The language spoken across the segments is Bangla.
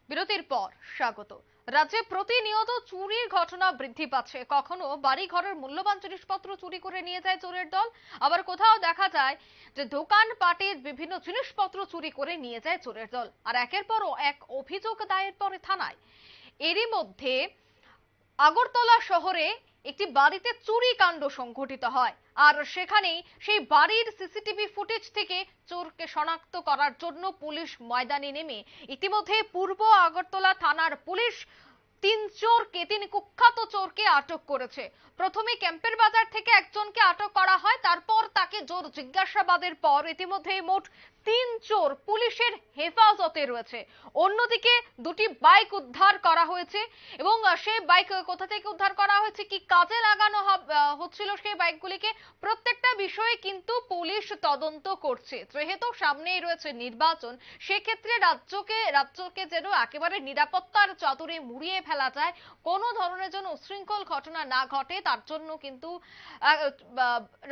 বিরতির পর স্বাগত। রাজ্যে প্রতিনিয়ত চুরির ঘটনা বৃদ্ধি পাচ্ছে। কখনো বাড়ি ঘরের মূল্যবান জিনিসপত্র চুরি করে নিয়ে যায় চোরের দল, আবার কোথাও দেখা যায় যে দোকানপাটের বিভিন্ন জিনিসপত্র চুরি করে নিয়ে যায় চোরের দল, আর একের পর এক অভিযোগ দায়ের পরে থানায়। এরই মধ্যে আগরতলা শহরে একটি বাড়িতে চুরি কাণ্ড সংঘটিত হয়, আর সেখানেই সেই বাড়ির সিসিটিভি ফুটেজ থেকে চোরকে শনাক্ত করার জন্য পুলিশ ময়দানে নেমে ইতিমধ্যে পূর্ব আগরতলা থানার পুলিশ তিন কুখ্যাত চোরকে আটক করেছে। প্রথমে ক্যাম্পের বাজার থেকে একজনকে আটক করা হয়, তারপর তাকে জোর জিজ্ঞাসাবাদের পর ইতিমধ্যে মোট 3 চোর পুলিশের হেফাজতে রয়েছে। অন্যদিকে দুটি বাইক উদ্ধার করা হয়েছে, এবং সেই বাইক কোথা থেকে উদ্ধার করা হয়েছে, কি কাজে লাগানো হচ্ছিল সেই বাইকগুলিকে, প্রত্যেকটা বিষয়ে কিন্তু পুলিশ তদন্ত করছে। যেহেতু সামনেই রয়েছে নির্বাচন, সেক্ষেত্রে রাজ্যকে যেন একেবারে নিরাপত্তার চাদরে মুড়িয়ে ফেলা যায়, কোনো ধরনের যেন উশৃঙ্খল ঘটনা না ঘটে, তার জন্য কিন্তু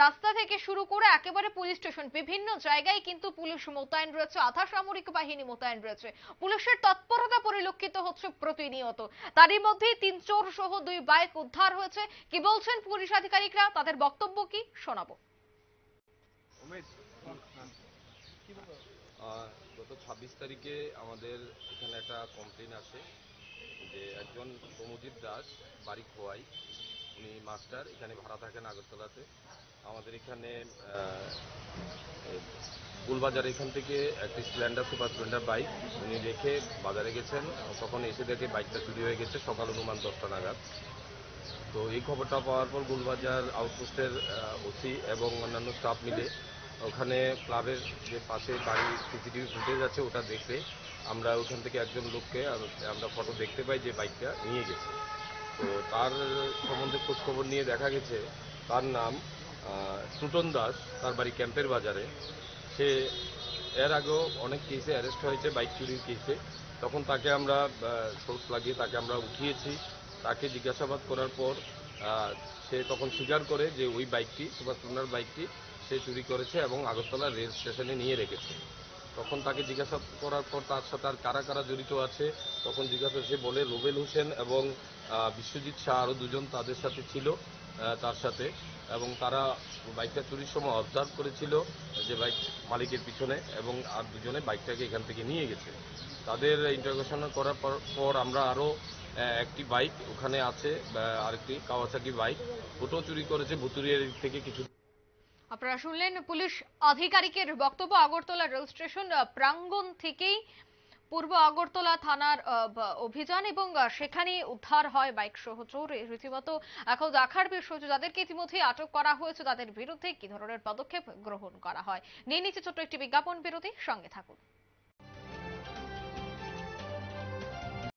রাস্তা থেকে শুরু করে একেবারে পুলিশ স্টেশন বিভিন্ন জায়গায় কিন্তু পুলিশ মোতায়েন রয়েছে, আধা সামরিক বাহিনী মোতায়েন রয়েছে। পুলিশের তৎপরতা পরিলক্ষিত হচ্ছে প্রতিনিয়ত। তারই মধ্যে 3 চোর সহ 2 বাইক উদ্ধার হয়েছে। কি বলছেন পুলিশ আধিকারিকরা, তাদের বক্তব্য কি শোনাবো। গত 26 তারিখে আমাদের এখানে একটা কমপ্লেন আসে যে একজন প্রমজিৎ দাস, বাড়ি খোয়াই, উনি মাস্টার, এখানে ভাড়া থাকেন আগরতলাতে। আমাদের এখানে গুলবাজার এখান থেকে একটি স্প্লেন্ডার, সুপার স্প্লেন্ডার বাইক উনি রেখে বাজারে গেছেন, তখন এসে দেখে বাইকটা চুরি হয়ে গেছে সকাল অনুমান 10টা নাগাদ। তো এই খবরটা পাওয়ার পর গুলবাজার আউটপোস্টের ওসি এবং অন্যান্য স্টাফ মিলে ওখানে ক্লাবের যে পাশে বাড়ির সিসিটিভি ফুটেজ আছে ওটা দেখে আমরা ওখান থেকে একজন লোককে আমরা ফটো দেখতে পাই যে বাইকটা নিয়ে গেছে। তো তার সম্বন্ধে খোঁজখবর নিয়ে দেখা গেছে তার নাম টুটন দাস, তার বাড়ি ক্যাম্পের বাজারে। সে এর আগেও অনেক কেসে অ্যারেস্ট হয়েছে বাইক চুরির কেসে। তখন তাকে আমরা সোর্স লাগিয়ে তাকে আমরা উঠিয়েছি। তাকে জিজ্ঞাসাবাদ করার পর সে তখন স্বীকার করে যে ওই বাইকটি, সুপার স্প্লেন্ডার বাইকটি সে চুরি করেছে এবং আগরতলা রেল স্টেশনে নিয়ে রেখেছে। তখন তাকে জিজ্ঞাসা করার পর তার সাথে আর কারা কারা জড়িত আছে তখন জিজ্ঞাসা সে বলে রুবেল হোসেন এবং বিশ্বজিৎ শাহ আরও দুজন তাদের সাথে ছিল তার সাথে, এবং তারা বাইকটা চুরির সময় অবজার্ভ করেছিল যে বাইক মালিকের পিছনে, এবং আর দুজনে বাইকটাকে এখান থেকে নিয়ে গেছে। তাদের ইন্টারোগেশন করার পর আমরা আরও একটি বাইক ওখানে আছে, আরেকটি কাওয়াসাকি বাইক, ওটাও চুরি করেছে ভুতুরিয়ার থেকে কিছু। আপনারা শুনলেন পুলিশ আধিকারিকের বক্তব্য। আগরতলা রেল স্টেশন প্রাঙ্গণ থেকেই পূর্ব আগরতলা থানার অভিযান, এবং সেখানে উদ্ধার হয় বাইক সহ চোর। রীতিমতো এখন দেখার বিষয় যে যাদেরকে ইতিমধ্যে আটক করা হয়েছে তাদের বিরুদ্ধে কি ধরনের পদক্ষেপ গ্রহণ করা হয়। নিয়ে নিচ্ছে ছোট্ট একটি বিজ্ঞাপন বিরতি, সঙ্গে থাকুন।